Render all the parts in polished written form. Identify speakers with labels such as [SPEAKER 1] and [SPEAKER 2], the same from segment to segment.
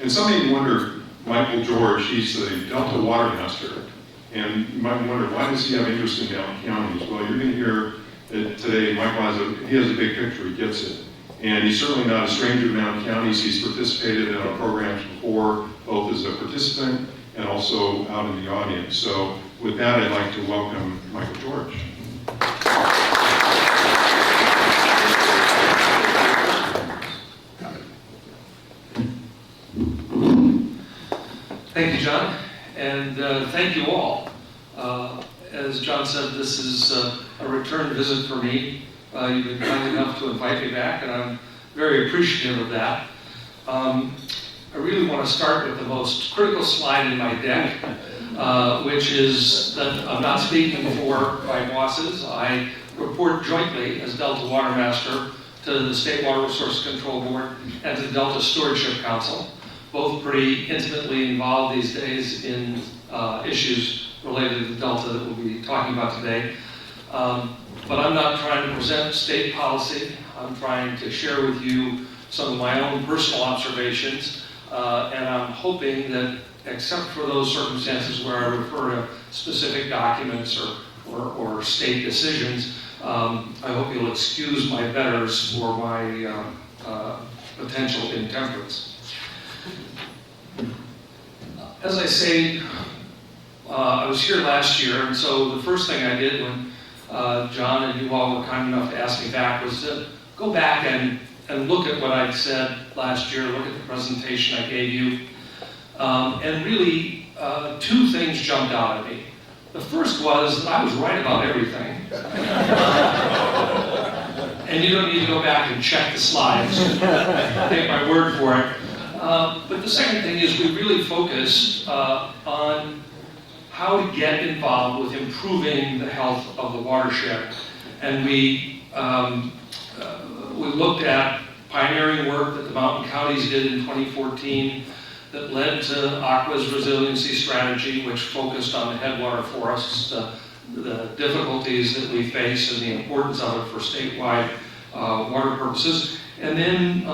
[SPEAKER 1] And some may wonder, Michael George, he's the Delta Watermaster. And you might wonder, why does he have interest in mountain counties? Well, you're going to hear today, Michael has a big picture, he gets it. And he's certainly not a stranger to mountain counties. He's participated in our programs before, both as a participant and also out in the audience. So with that, I'd like to welcome Michael George.
[SPEAKER 2] Thank you, John, and thank you all. As John said, this is a return visit for me. You've been kind enough to invite me back, and I'm very appreciative of that. I really want to start with the most critical slide in my deck, which is that I'm not speaking for my bosses. I report jointly as Delta Watermaster to the State Water Resources Control Board and to the Delta Stewardship Council, both pretty intimately involved these days in issues related to the Delta that we'll be talking about today. But I'm not trying to present state policy. I'm trying to share with you some of my own personal observations, and I'm hoping that, except for those circumstances where I refer to specific documents or state decisions, I hope you'll excuse my betters for my potential intemperance. As I say, I was here last year, and so the first thing I did when John and you all were kind enough to ask me back was to go back and look at what I'd said last year, look at the presentation I gave you, and really two things jumped out at me. The first was that I was right about everything. And you don't need to go back and check the slides, take my word for it. But the second thing is we really focused on how to get involved with improving the health of the watershed. And we looked at pioneering work that the mountain counties did in 2014 that led to Aqua's resiliency strategy, which focused on the headwater forests, the difficulties that we face and the importance of it for statewide water purposes. And then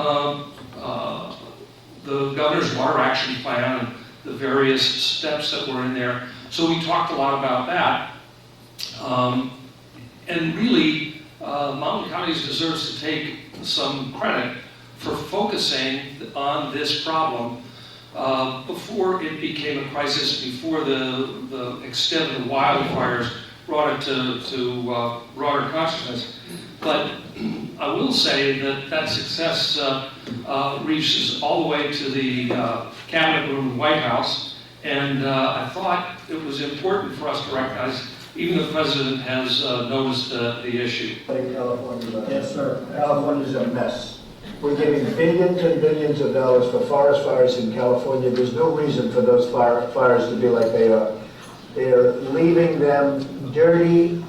[SPEAKER 2] the Governor's Water Action Plan and the various steps that were in there. So we talked a lot about that. And really, Mountain Counties deserves to take some credit for focusing on this problem before it became a crisis, before the extent of the wildfires brought it to broader consciousness. But I will say that success reaches all the way to the cabinet room in the White House, and I thought it was important for us to recognize, even the President has noticed the issue.
[SPEAKER 3] California. Yes, sir. California's a mess. We're giving billions and billions of dollars for forest fires in California. There's no reason for those fires to be like they are. They're leaving them dirty.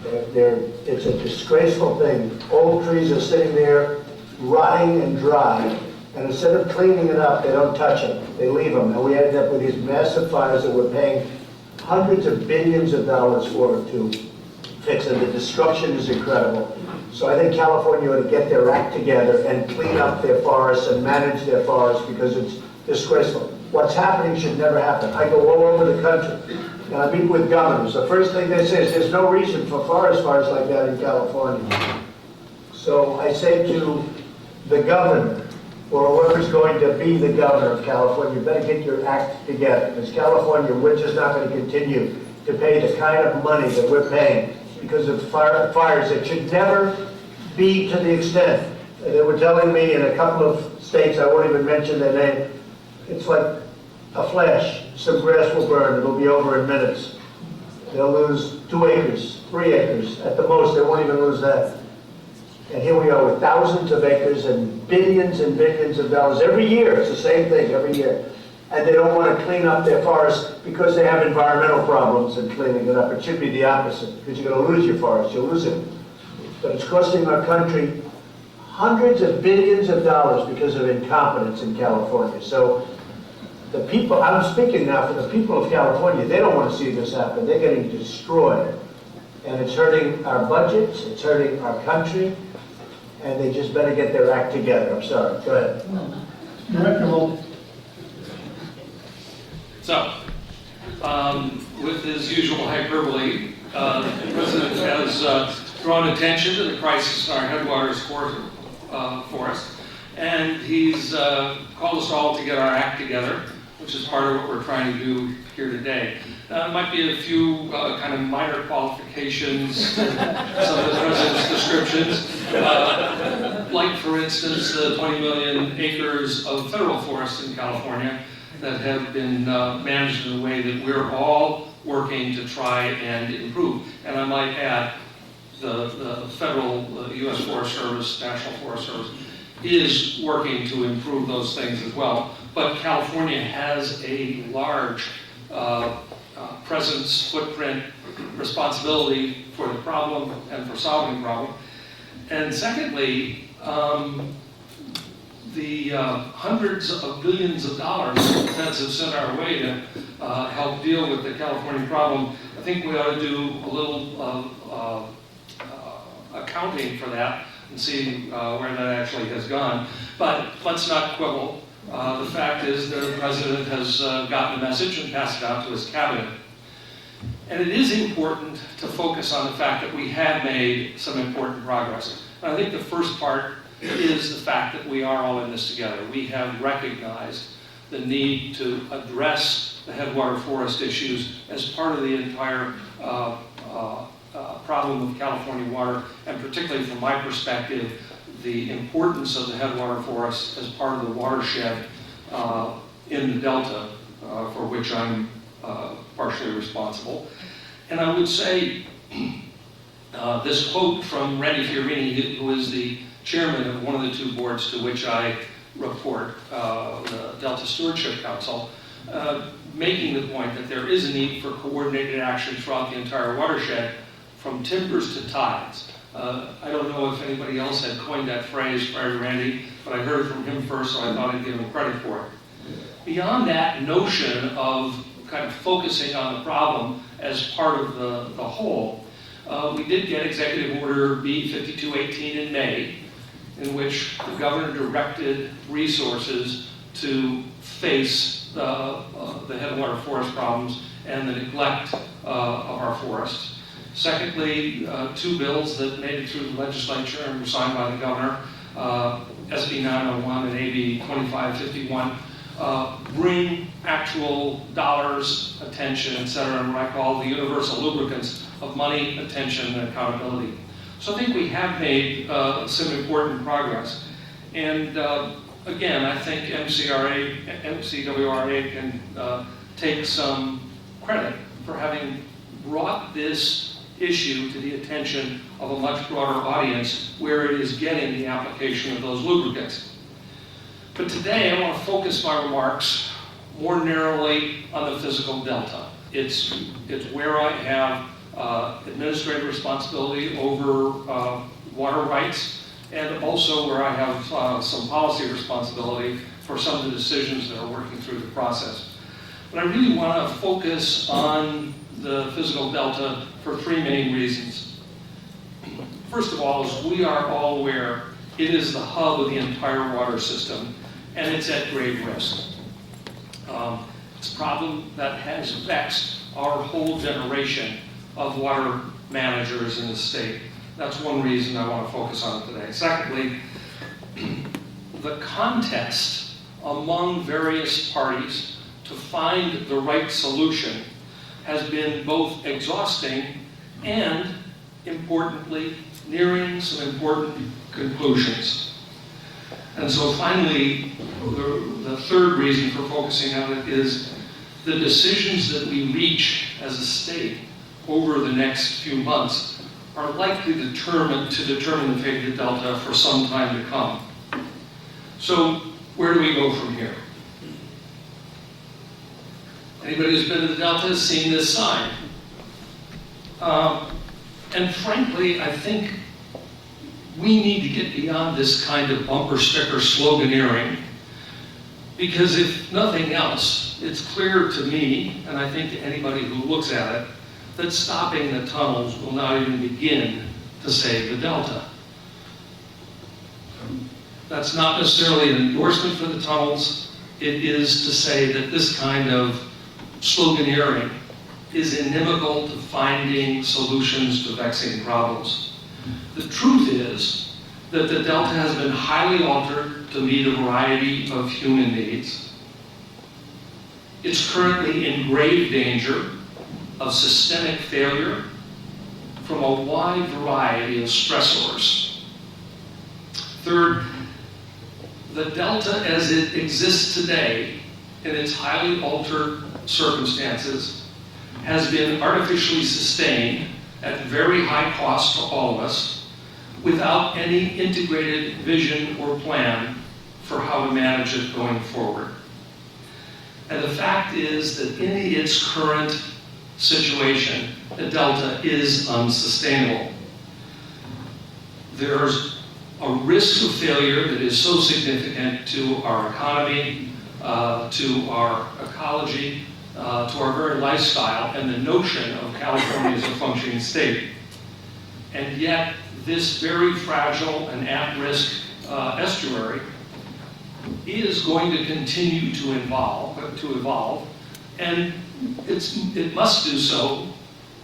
[SPEAKER 3] It's a disgraceful thing. Old trees are sitting there rotting and dry, and instead of cleaning it up, they don't touch them. They leave them, and we end up with these massive fires that we're paying hundreds of billions of dollars for to fix it. The destruction is incredible. So I think California ought to get their act together and clean up their forests and manage their forests, because it's disgraceful. What's happening should never happen. I go all over the country and I meet with governors. The first thing they say is there's no reason for forest fires like that in California. So I say to the governor, or whoever's going to be the governor of California, you better get your act together. Because California, we're just not going to continue to pay the kind of money that we're paying because of fires that should never be to the extent. They were telling me in a couple of states, I won't even mention their name, it's like a flash. Some grass will burn, it'll be over in minutes. They'll lose 2 acres, 3 acres. At the most, they won't even lose that. And here we are with thousands of acres and billions of dollars every year. It's the same thing every year. And they don't want to clean up their forests because they have environmental problems in cleaning it up. It should be the opposite, because you're going to lose your forest, you'll lose it. But it's costing our country hundreds of billions of dollars because of incompetence in California. So the people, I'm speaking now for the people of California, they don't want to see this happen. They're getting destroyed. And it's hurting our budgets, it's hurting our country, and they just better get their act together. I'm sorry, go ahead.
[SPEAKER 4] Director, well,
[SPEAKER 2] So, with his usual hyperbole, the President has drawn attention to the crisis in our headwaters forest, and he's called us all to get our act together, which is part of what we're trying to do here today. There might be a few kind of minor qualifications to some of the President's descriptions, like, for instance, the 20 million acres of federal forests in California that have been managed in a way that we're all working to try and improve. And I might add, the federal U.S. Forest Service, National Forest Service, is working to improve those things as well. But California has a large presence, footprint, responsibility for the problem and for solving the problem. And secondly, the hundreds of billions of dollars that the feds have sent our way to help deal with the California problem, I think we ought to do a little accounting for that and see where that actually has gone. But let's not quibble. The fact is that the President has gotten the message and passed it out to his cabinet. And it is important to focus on the fact that we have made some important progress. And I think the first part is the fact that we are all in this together. We have recognized the need to address the headwater forest issues as part of the entire problem of California water, and particularly from my perspective, the importance of the headwater forest as part of the watershed in the Delta, for which I'm partially responsible. And I would say this quote from Randy Fiorini, who is the chairman of one of the two boards to which I report, the Delta Stewardship Council, making the point that there is a need for coordinated action throughout the entire watershed, from timbers to tides. I don't know if anybody else had coined that phrase prior to Randy, but I heard it from him first, so I thought I'd give him credit for it. Beyond that notion of kind of focusing on the problem as part of the whole, we did get Executive Order B-5218 in May, in which the governor directed resources to face the headwater forest problems and the neglect of our forests. Secondly, two bills that made it through the legislature and were signed by the governor, SB 901 and AB 2551, bring actual dollars, attention, et cetera, and what I call the universal lubricants of money, attention, and accountability. So I think we have made some important progress. And again, I think MCWRA can take some credit for having brought this issue to the attention of a much broader audience where it is getting the application of those lubricants. But today I want to focus my remarks more narrowly on the physical delta. It's where I have administrative responsibility over water rights, and also where I have some policy responsibility for some of the decisions that are working through the process. But I really want to focus on the physical delta for three main reasons. First of all, as we are all aware, it is the hub of the entire water system, and it's at grave risk. It's a problem that has vexed our whole generation of water managers in the state. That's one reason I want to focus on it today. Secondly, the contest among various parties to find the right solution has been both exhausting and, importantly, nearing some important conclusions. And so finally, the third reason for focusing on it is the decisions that we reach as a state over the next few months are likely to determine the fate of the Delta for some time to come. So where do we go from here? Anybody who's been to the Delta has seen this sign. And frankly, I think we need to get beyond this kind of bumper sticker sloganeering, because if nothing else, it's clear to me, and I think to anybody who looks at it, that stopping the tunnels will not even begin to save the Delta. That's not necessarily an endorsement for the tunnels. It is to say that this kind of sloganeering is inimical to finding solutions to vexing problems. The truth is that the Delta has been highly altered to meet a variety of human needs. It's currently in grave danger of systemic failure from a wide variety of stressors. Third, the Delta as it exists today in its highly altered circumstances has been artificially sustained at very high cost to all of us without any integrated vision or plan for how to manage it going forward. And the fact is that in its current situation, the Delta is unsustainable. There's a risk of failure that is so significant to our economy, to our ecology, to our very lifestyle, and the notion of California as a functioning state. And yet, this very fragile and at-risk estuary is going to continue to evolve, and it must do so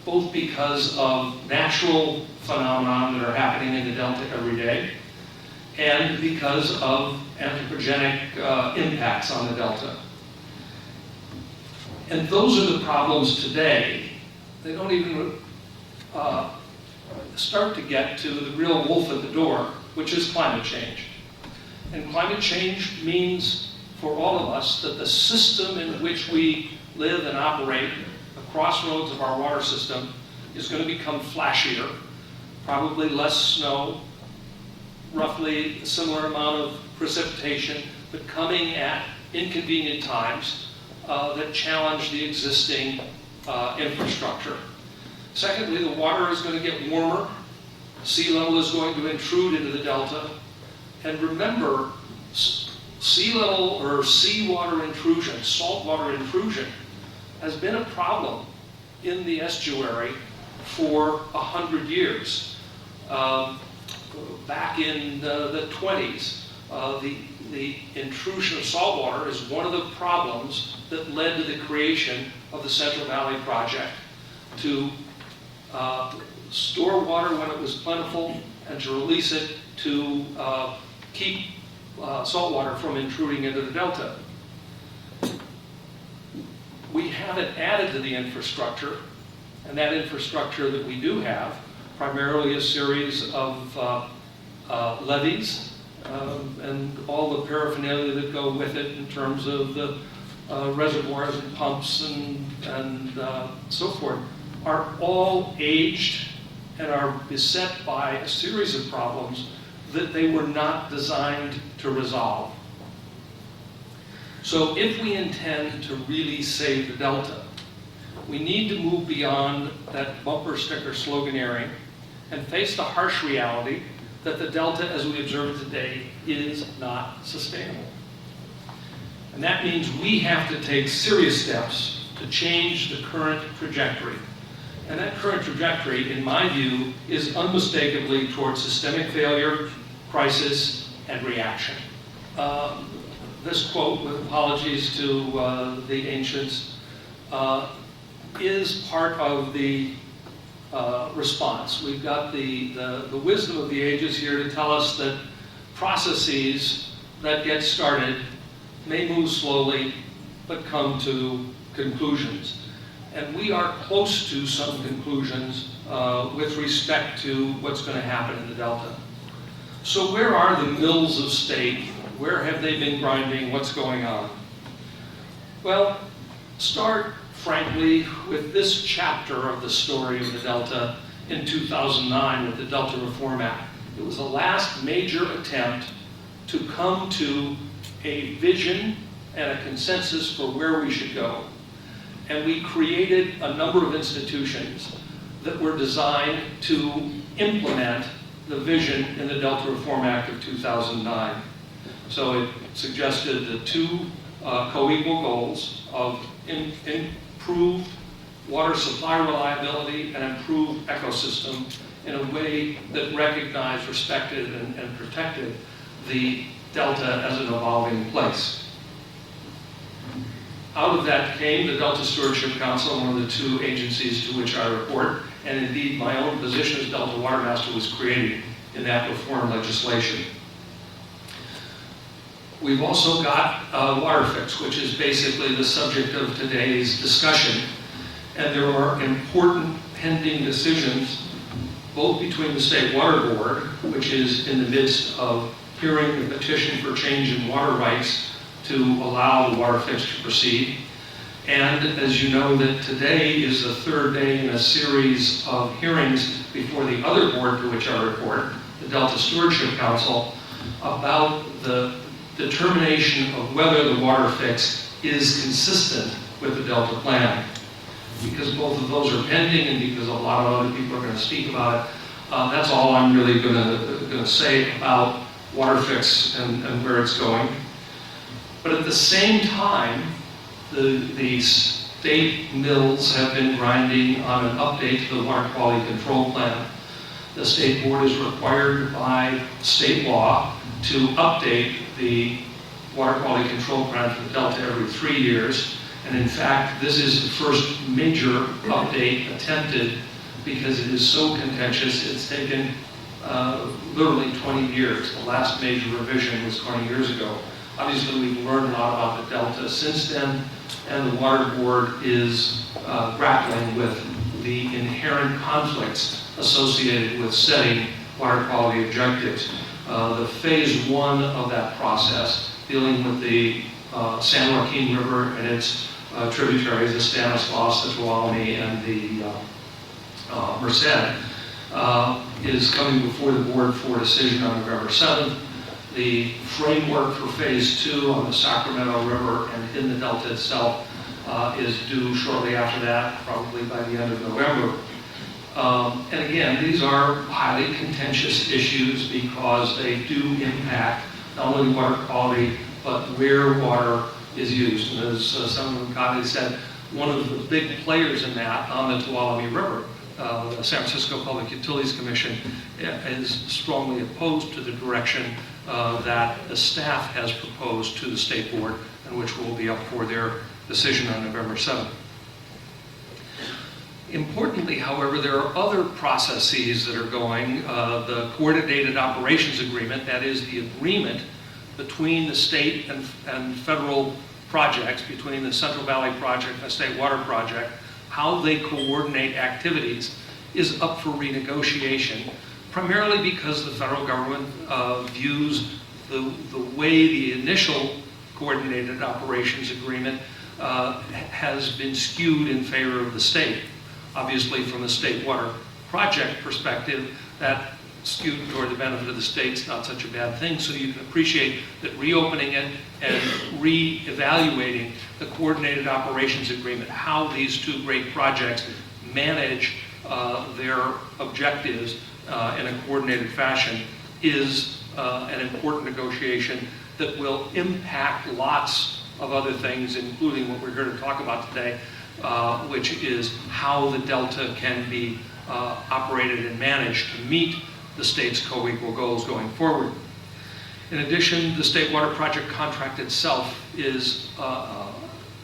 [SPEAKER 2] both because of natural phenomena that are happening in the Delta every day, and because of anthropogenic impacts on the Delta. And those are the problems today. They don't even start to get to the real wolf at the door, which is climate change. And climate change means for all of us that the system in which we live and operate, the crossroads of our water system, is going to become flashier, probably less snow, roughly a similar amount of precipitation, but coming at inconvenient times that challenge the existing infrastructure. Secondly, the water is going to get warmer. Sea level is going to intrude into the Delta. And remember, sea level or seawater intrusion, saltwater intrusion, has been a problem in the estuary for 100 years. Back in the 20s, the intrusion of saltwater is one of the problems that led to the creation of the Central Valley Project to store water when it was plentiful and to release it to keep saltwater from intruding into the Delta. We haven't added to the infrastructure, and that infrastructure that we do have, primarily a series of levees and all the paraphernalia that go with it in terms of the reservoirs and pumps and so forth, are all aged and are beset by a series of problems that they were not designed to resolve. So if we intend to really save the Delta, we need to move beyond that bumper sticker sloganeering and face the harsh reality that the Delta, as we observe it today, is not sustainable. And that means we have to take serious steps to change the current trajectory. And that current trajectory, in my view, is unmistakably towards systemic failure, crisis, and reaction. This quote, with apologies to the ancients, is part of the response. We've got the wisdom of the ages here to tell us that processes that get started may move slowly, but come to conclusions. And we are close to some conclusions with respect to what's going to happen in the Delta. So where are the mills of state? Where have they been grinding? What's going on? Well, start, frankly, with this chapter of the story of the Delta in 2009 with the Delta Reform Act. It was the last major attempt to come to a vision and a consensus for where we should go. And we created a number of institutions that were designed to implement the vision in the Delta Reform Act of 2009. So it suggested the two co-equal goals of improved water supply reliability and improved ecosystem in a way that recognized, respected, and protected the Delta as an evolving place. Out of that came the Delta Stewardship Council, one of the two agencies to which I report, and indeed my own position as Delta Watermaster was created in that reform legislation. We've also got Water Fix, which is basically the subject of today's discussion. And there are important pending decisions, both between the State Water Board, which is in the midst of hearing the petition for change in water rights to allow the Water Fix to proceed. And as you know, that today is the third day in a series of hearings before the other board to which I report, the Delta Stewardship Council, about the determination of whether the Water Fix is consistent with the Delta plan. Because both of those are pending and because a lot of other people are going to speak about it, that's all I'm really going to say about Water Fix and where it's going. But at the same time, the state mills have been grinding on an update to the water quality control plan. The state board is required by state law to update the water quality control plan for the Delta every 3 years. And in fact, this is the first major update attempted because it is so contentious. It's taken literally 20 years. The last major revision was 20 years ago. Obviously, we've learned a lot about the Delta since then, and the Water Board is grappling with the inherent conflicts associated with setting water quality objectives. The phase one of that process, dealing with the San Joaquin River and its tributaries, the Stanislaus, the Tuolumne, and the Merced, is coming before the board for decision on November 7th. The framework for phase two on the Sacramento River and in the Delta itself is due shortly after that, probably by the end of November. And again, these are highly contentious issues because they do impact not only water quality, but where water is used. And as some of the colleagues said, one of the big players in that on the Tuolumne River, the San Francisco Public Utilities Commission, is strongly opposed to the direction that the staff has proposed to the state board, and which will be up for their decision on November 7th. Importantly, however, there are other processes that are going. The Coordinated Operations Agreement, that is the agreement between the state and federal projects, between the Central Valley Project and the State Water Project, how they coordinate activities, is up for renegotiation, primarily because the federal government views the way the initial Coordinated Operations Agreement has been skewed in favor of the state. Obviously, from the State Water Project perspective, that skewed toward the benefit of the state's not such a bad thing, so you can appreciate that reopening it and re-evaluating the Coordinated Operations Agreement, how these two great projects manage their objectives in a coordinated fashion, is an important negotiation that will impact lots of other things, including what we're here to talk about today, which is how the Delta can be operated and managed to meet the state's co-equal goals going forward. In addition, the State Water Project contract itself is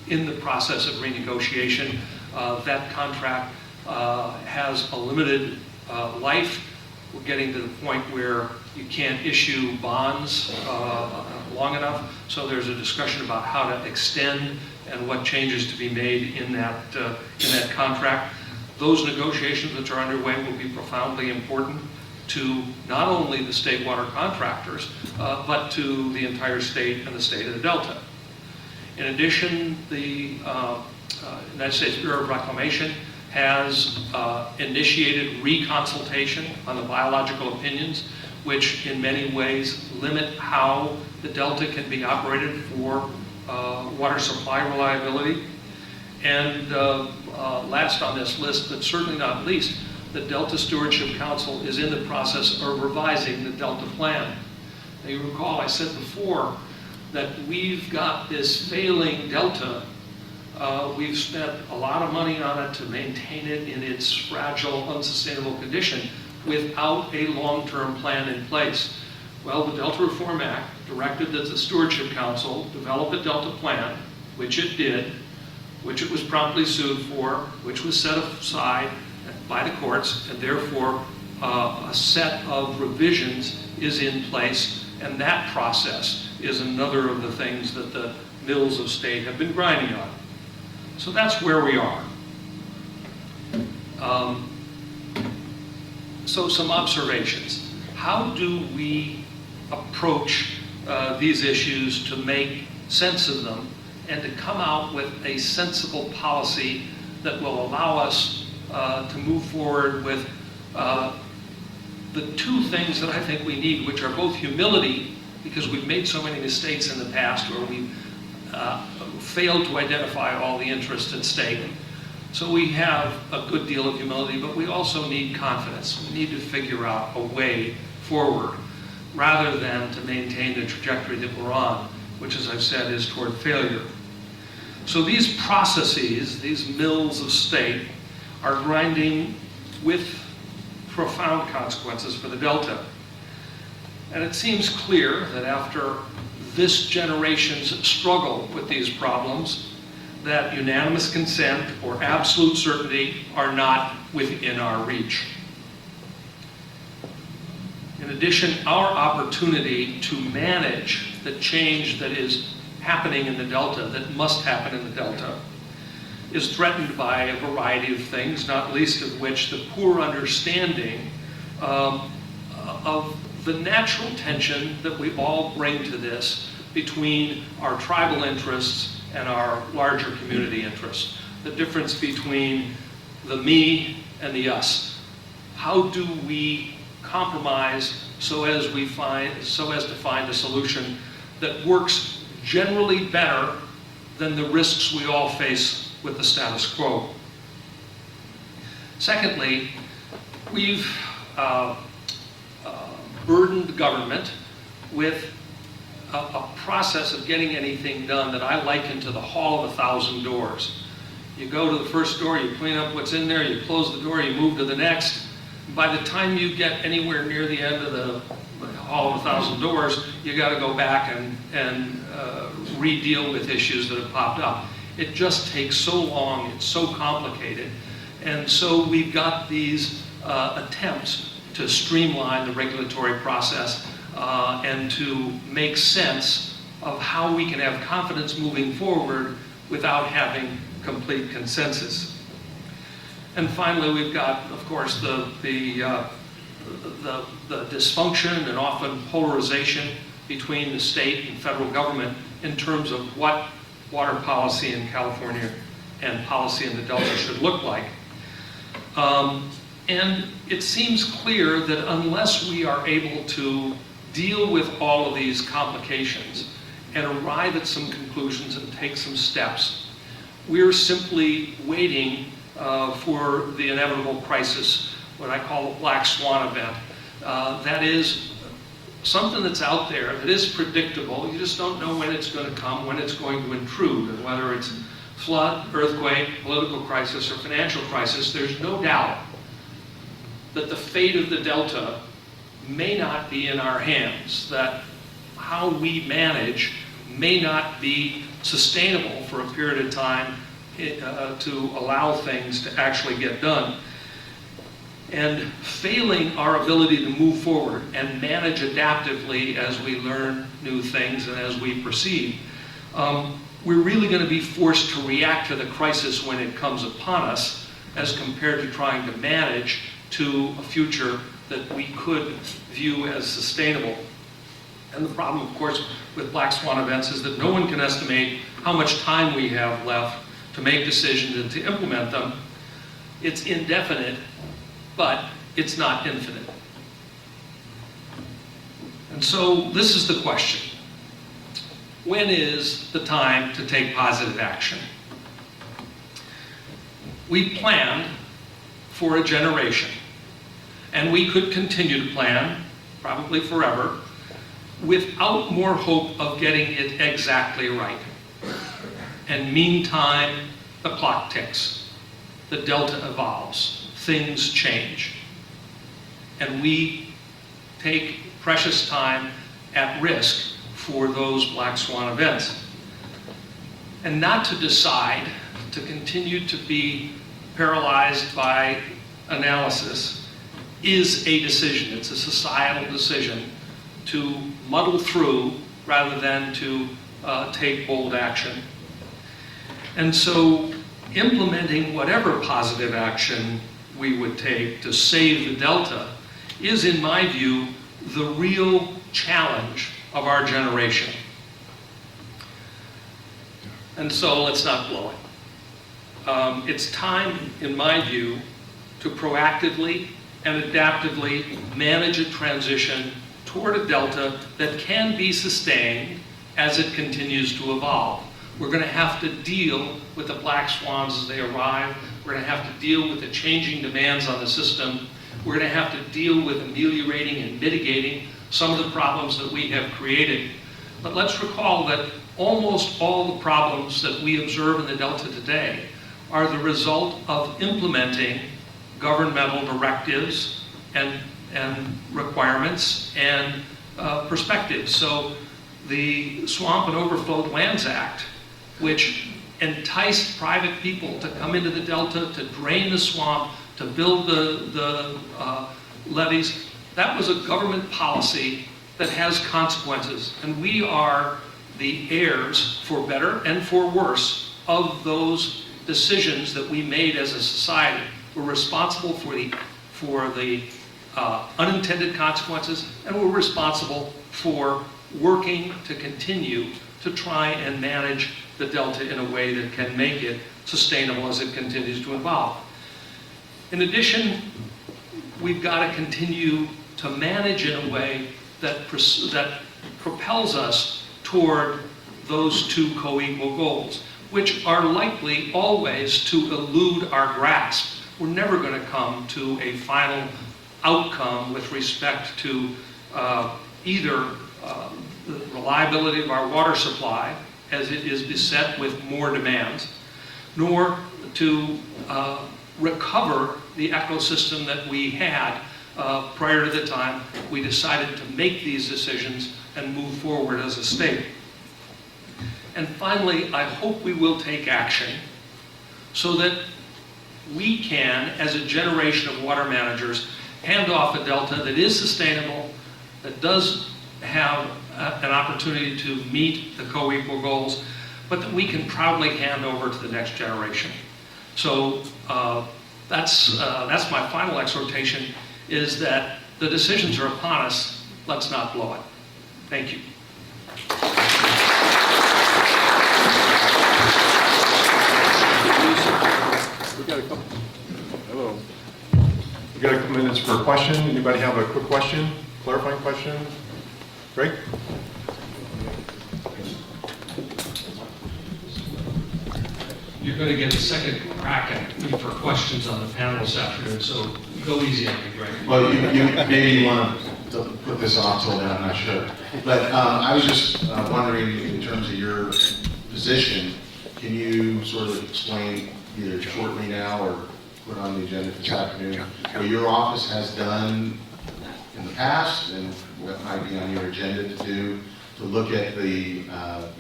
[SPEAKER 2] in the process of renegotiation. That contract has a limited life. We're getting to the point where you can't issue bonds long enough, so there's a discussion about how to extend and what changes to be made in that contract. Those negotiations which are underway will be profoundly important to not only the state water contractors, but to the entire state and the state of the Delta. In addition, the United States Bureau of Reclamation has initiated reconsultation on the biological opinions, which in many ways limit how the Delta can be operated for water supply reliability. And last on this list, but certainly not least, the Delta Stewardship Council is in the process of revising the Delta plan. Now you recall I said before that we've got this failing Delta. We've spent a lot of money on it to maintain it in its fragile, unsustainable condition without a long-term plan in place. Well, the Delta Reform Act directed that the Stewardship Council develop a Delta plan which it did, which it was promptly sued for, which was set aside by the courts, and therefore a set of revisions is in place, and that process is another of the things that the mills of state have been grinding on. So that's where we are. So some observations. How do we approach these issues to make sense of them and to come out with a sensible policy that will allow us to move forward with the two things that I think we need, which are both humility, because we've made so many mistakes in the past where we've failed to identify all the interests at stake. So we have a good deal of humility, but we also need confidence. We need to figure out a way forward rather than to maintain the trajectory that we're on, which, as I've said, is toward failure. So these processes, these mills of state, are grinding with profound consequences for the Delta. And it seems clear that after this generation's struggle with these problems, that unanimous consent or absolute certainty are not within our reach. In addition, our opportunity to manage the change that is happening in the Delta, that must happen in the Delta, is threatened by a variety of things, not least of which the poor understanding of the natural tension that we all bring to this between our tribal interests and our larger community interests. The difference between the me and the us. How do we compromise so as to find a solution that works generally better than the risks we all face with the status quo? Secondly, we've burdened the government with a process of getting anything done that I liken to the Hall of 1,000 Doors. You go to the first door, you clean up what's in there, you close the door, you move to the next. By the time you get anywhere near the end of the Hall of 1,000 Doors, you got to go back and re-deal with issues that have popped up. It just takes so long, it's so complicated. And so we've got these attempts to streamline the regulatory process and to make sense of how we can have confidence moving forward without having complete consensus. And finally, we've got, of course, the dysfunction and often polarization between the state and federal government in terms of what water policy in California and policy in the Delta should look like. And it seems clear that unless we are able to deal with all of these complications and arrive at some conclusions and take some steps, we're simply waiting for the inevitable crisis, what I call a black swan event. That is something that's out there that is predictable. You just don't know when it's going to come, when it's going to intrude, and whether it's flood, earthquake, political crisis, or financial crisis. There's no doubt that the fate of the Delta may not be in our hands, that how we manage may not be sustainable for a period of time to allow things to actually get done. And failing our ability to move forward and manage adaptively as we learn new things and as we proceed, we're really going to be forced to react to the crisis when it comes upon us, as compared to trying to manage to a future that we could view as sustainable. And the problem, of course, with black swan events is that no one can estimate how much time we have left to make decisions and to implement them. It's indefinite, but it's not infinite. And so this is the question. When is the time to take positive action? We planned for a generation, and we could continue to plan, probably forever, without more hope of getting it exactly right. And meantime, the clock ticks. The Delta evolves. Things change. And we take precious time at risk for those black swan events. And not to decide, to continue to be paralyzed by analysis, is a decision. It's a societal decision to muddle through rather than to take bold action. And so implementing whatever positive action we would take to save the Delta is, in my view, the real challenge of our generation. And so let's not blow it. It's time, in my view, to proactively and adaptively manage a transition toward a Delta that can be sustained as it continues to evolve. We're going to have to deal with the black swans as they arrive. We're going to have to deal with the changing demands on the system. We're going to have to deal with ameliorating and mitigating some of the problems that we have created. But let's recall that almost all the problems that we observe in the Delta today are the result of implementing governmental directives and requirements and perspectives. So the Swamp and Overflowed Lands Act, which enticed private people to come into the Delta, to drain the swamp, to build the levees, that was a government policy that has consequences. And we are the heirs, for better and for worse, of those decisions that we made as a society. We're responsible for the unintended consequences, and we're responsible for working to continue to try and manage the Delta in a way that can make it sustainable as it continues to evolve. In addition, we've got to continue to manage in a way that propels us toward those two co-equal goals, which are likely always to elude our grasp. We're never going to come to a final outcome with respect to either the reliability of our water supply, as it is beset with more demands, nor to recover the ecosystem that we had prior to the time we decided to make these decisions and move forward as a state. And finally, I hope we will take action so that we can, as a generation of water managers, hand off a Delta that is sustainable, that does have an opportunity to meet the co-equal goals, but that we can proudly hand over to the next generation. So that's my final exhortation, is that the decisions are upon us. Let's not blow it. Thank you.
[SPEAKER 1] We got a couple. Hello. We got a couple minutes for a question. Anybody have a quick question? Clarifying question? Greg?
[SPEAKER 2] You're going to get a second crack at me for questions on the panel this afternoon, so go easy on me, Greg.
[SPEAKER 4] Well, you maybe want to put this off till then, I'm not sure. But I was just wondering, in terms of your position, can you sort of explain either shortly now or put on the agenda this afternoon what your office has done in the past and what might be on your agenda to do to look at the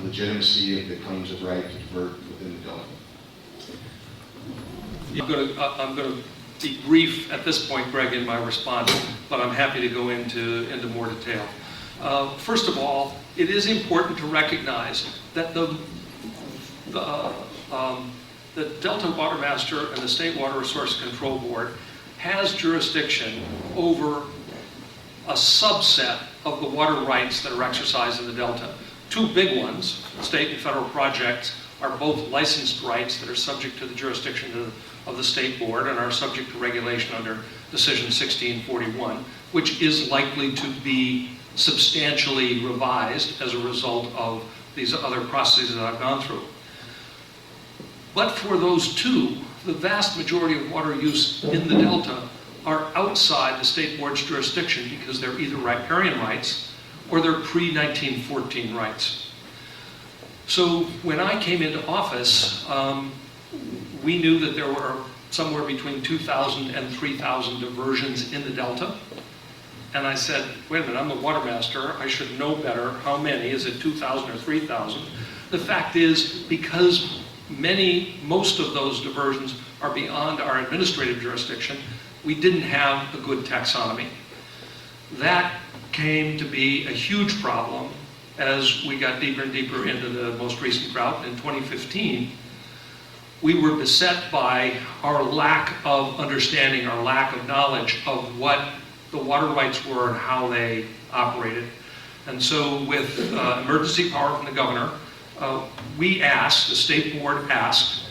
[SPEAKER 4] legitimacy of the claims of right to divert within the Delta?
[SPEAKER 2] I'm going to be brief at this point, Greg, in my response, but I'm happy to go into more detail. First of all, it is important to recognize that the Delta Watermaster and the State Water Resource Control Board has jurisdiction over a subset of the water rights that are exercised in the Delta. Two big ones, state and federal projects, are both licensed rights that are subject to the jurisdiction of the State Board and are subject to regulation under Decision 1641, which is likely to be substantially revised as a result of these other processes that I've gone through. But for those two, the vast majority of water use in the Delta are outside the State Board's jurisdiction because they're either riparian rights or they're pre-1914 rights. So when I came into office, we knew that there were somewhere between 2,000 and 3,000 diversions in the Delta. And I said, wait a minute, I'm the water master. I should know better how many. Is it 2,000 or 3,000? the fact is, because most of those diversions are beyond our administrative jurisdiction, we didn't have a good taxonomy. That came to be a huge problem as we got deeper and deeper into the most recent drought in 2015. We were beset by our lack of understanding, our lack of knowledge of what the water rights were and how they operated. And so with emergency power from the governor, we asked, the state board asked,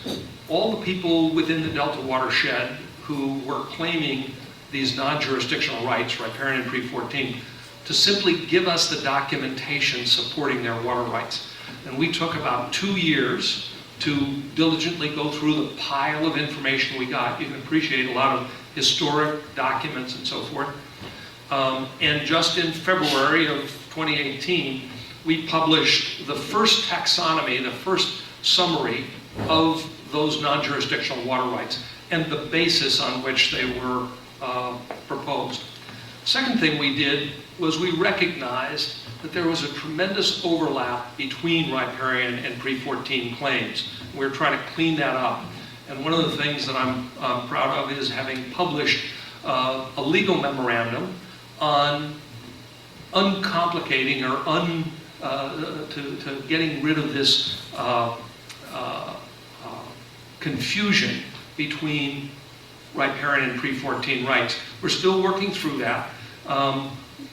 [SPEAKER 2] all the people within the Delta watershed who were claiming these non-jurisdictional rights, riparian and pre-14, to simply give us the documentation supporting their water rights. And we took about 2 years to diligently go through the pile of information we got. You can appreciate a lot of historic documents and so forth. And just in February of 2018, we published the first taxonomy, the first summary of those non-jurisdictional water rights and the basis on which they were proposed. Second thing we did was we recognized that there was a tremendous overlap between riparian and pre-14 claims. We were trying to clean that up. And one of the things that I'm proud of is having published a legal memorandum on uncomplicating or to getting rid of this confusion between riparian and pre-14 rights. We're still working through that.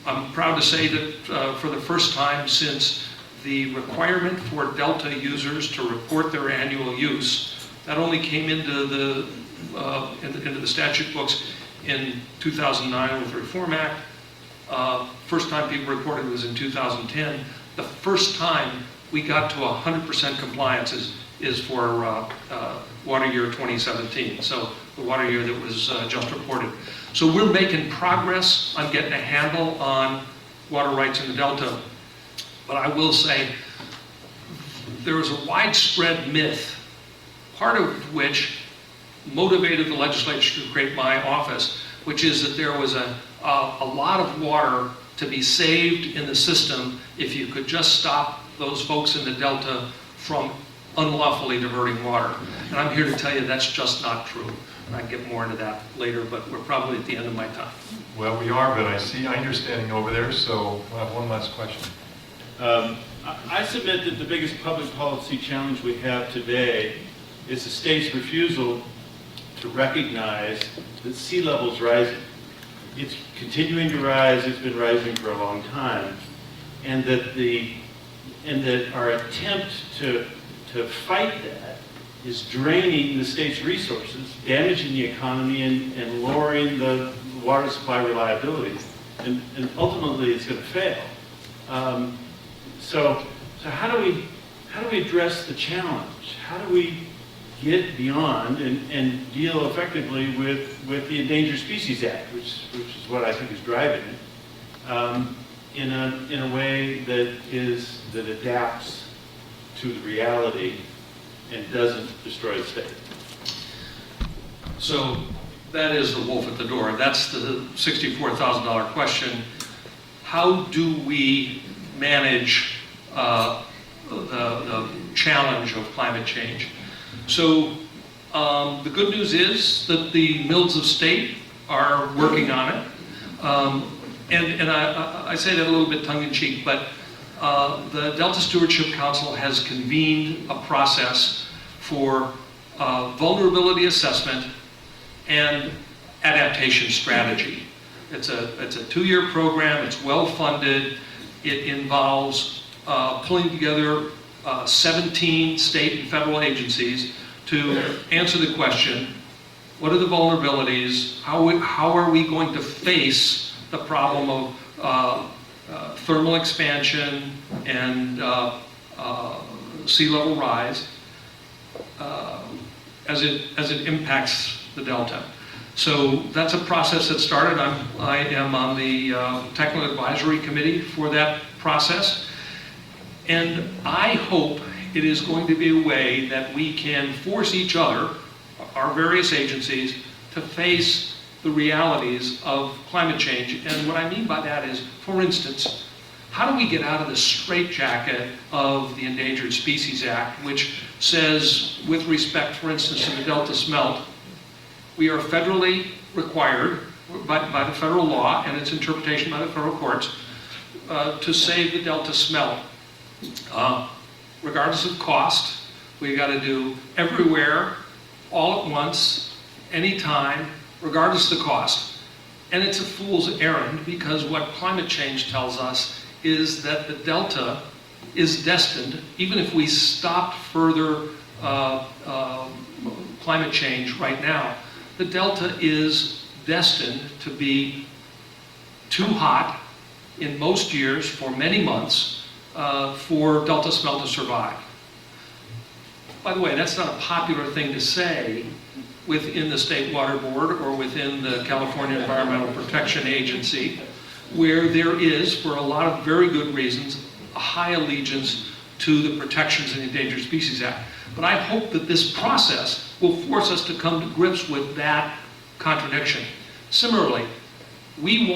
[SPEAKER 2] I'm proud to say that for the first time since the requirement for Delta users to report their annual use, that only came into the statute books in 2009 with the Reform Act. First time people reported was in 2010. The first time we got to 100% compliance is for water year 2017, so the water year that was just reported. So we're making progress on getting a handle on water rights in the Delta. But I will say there was a widespread myth, part of which motivated the legislature to create my office, which is that there was a lot of water to be saved in the system if you could just stop those folks in the Delta from unlawfully diverting water. And I'm here to tell you that's just not true. And I can get more into that later, but we're probably at the end of my time.
[SPEAKER 1] Well, we are, but I see you're standing over there, so I have one last question.
[SPEAKER 5] I submit that the biggest public policy challenge we have today is the state's refusal to recognize that sea level's rising. It's continuing to rise, it's been rising for a long time, and that our attempt to fight that is draining the state's resources, damaging the economy, and lowering the water supply reliability. And ultimately, it's going to fail. So how do we address the challenge? How do we get beyond and deal effectively with the Endangered Species Act, which is what I think is driving it, in a way that adapts to the reality and doesn't destroy the state?
[SPEAKER 2] So that is the wolf at the door. That's the $64,000 question. How do we manage the challenge of climate change? So the good news is that the mills of state are working on it. And I say that a little bit tongue-in-cheek, but the Delta Stewardship Council has convened a process for vulnerability assessment and adaptation strategy. It's a 2-year program. It's well-funded. It involves pulling together 17 state and federal agencies to answer the question, what are the vulnerabilities? How are we going to face the problem of thermal expansion and sea level rise as it impacts the Delta? So that's a process that started. I am on the technical advisory committee for that process. And I hope it is going to be a way that we can force each other, our various agencies, to face the realities of climate change. And what I mean by that is, for instance, how do we get out of the straitjacket of the Endangered Species Act, which says, with respect, for instance, to the Delta smelt, we are federally required by the federal law and its interpretation by the federal courts to save the Delta smelt. Regardless of cost, we got to do everywhere, all at once, anytime, regardless of the cost. And it's a fool's errand, because what climate change tells us is that the Delta is destined, even if we stopped further climate change right now, the Delta is destined to be too hot in most years for many months for Delta smelt to survive. By the way, that's not a popular thing to say within the State Water Board or within the California Environmental Protection Agency, where there is, for a lot of very good reasons, a high allegiance to the protections in the Endangered Species Act. But I hope that this process will force us to come to grips with that contradiction. Similarly, we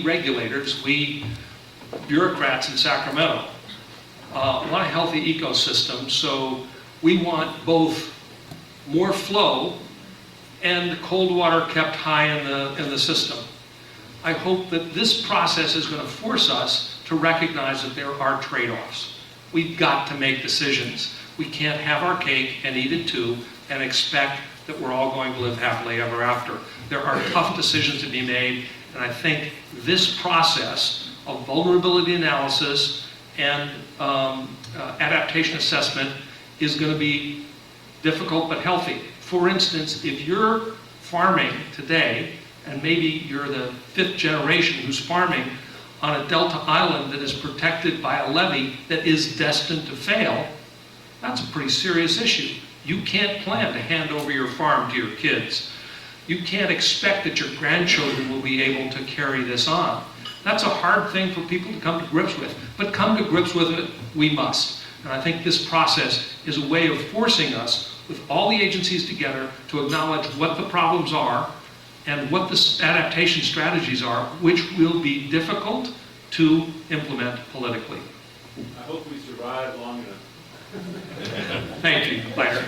[SPEAKER 2] regulators, we bureaucrats in Sacramento, want a healthy ecosystem, so we want both more flow and cold water kept high in the system. I hope that this process is going to force us to recognize that there are trade-offs. We've got to make decisions. We can't have our cake and eat it too and expect that we're all going to live happily ever after. There are tough decisions to be made, and I think this process of vulnerability analysis and adaptation assessment is going to be difficult but healthy. For instance, if you're farming today, and maybe you're the 5th generation who's farming on a delta island that is protected by a levee that is destined to fail, that's a pretty serious issue. You can't plan to hand over your farm to your kids. You can't expect that your grandchildren will be able to carry this on. That's a hard thing for people to come to grips with, but come to grips with it we must. And I think this process is a way of forcing us, with all the agencies together, to acknowledge what the problems are and what the adaptation strategies are, which will be difficult to implement politically.
[SPEAKER 5] I hope we survive long enough.
[SPEAKER 2] Thank you. Later.